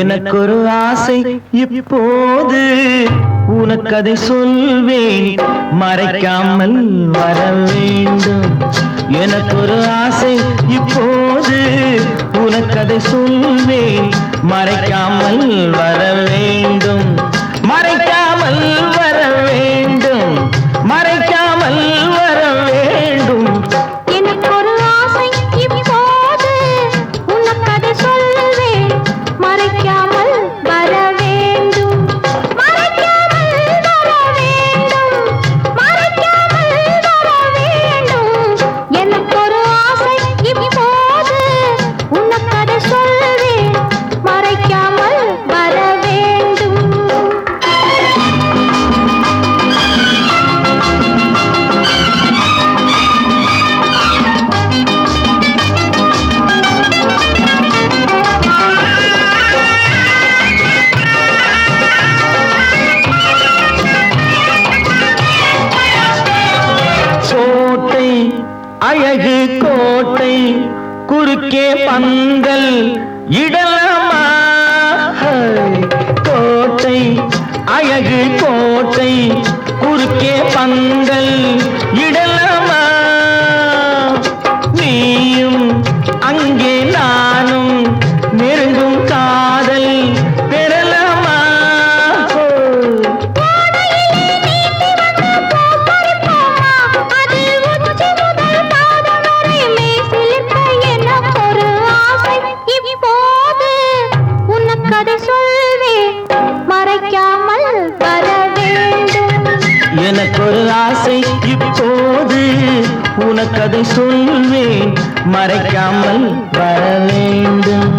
எனக்கு ஒரு ஆசை இப்போது உனக்கதை சொல்வேன் மறைக்காமல் வர வேண்டும். எனக்கு ஒரு ஆசை இப்போது உனக்கதை சொல்வேன் மறைக்காமல் வர வேண்டும். மறைக்காமல் வர வேண்டும். மறைக்காமல் வர வேண்டும். எனக்கு ஒரு ஆசை இப்போது உனக்கதை சொல்வேன் மறைக்காமல் வர வேண்டும். மறைக்காமல் வர வேண்டும். மறைக்காமல் வர வேண்டும். எனக்கு ஒரு ஆசை இப்போது உனக்கதை சொல்வேன் மறைக்காமல் வர வேண்டும். கோட்டை அழகு கோட்டை குறுக்கே பந்தல் இடலாமா? கோட்டை அழகு கோட்டை குறுக்கே பந்தல் இடலாமா? நீயும் அங்கே நானும் நெருங்கும் காதல் பெறலாமா? எனக்கு ஒரு ஆசை இப்போது உனக்கதை சொல்வேன் மறைக்காமல் வர வேண்டும்.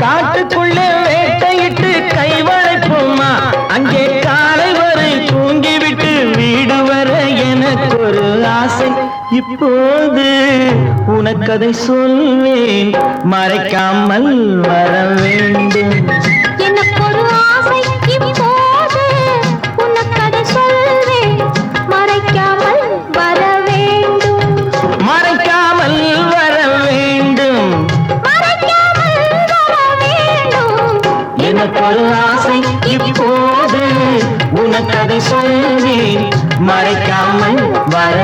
காட்டுக்குள்ளே வேட்டையிட்டு கைவளைப்போமா? அங்கே காலை வரை தூங்கிவிட்டு வீடு வர எனக்கு ஒரு ஆசை இப்போது உனக்கதை சொல்வேன் மறைக்காமல் வர வேண்டும். எனக்கு ஒரு ஆசை இப்போது உனக்கதை சொல்வேன் மறைக்காமல் வர வேண்டும். மறைக்காமல் வர வேண்டும். மறைக்காமல் வர வேண்டும். எனக்கு ஒரு ஆசை இப்போது உனக்கதை சொல்வேன் மறைக்காமல் வர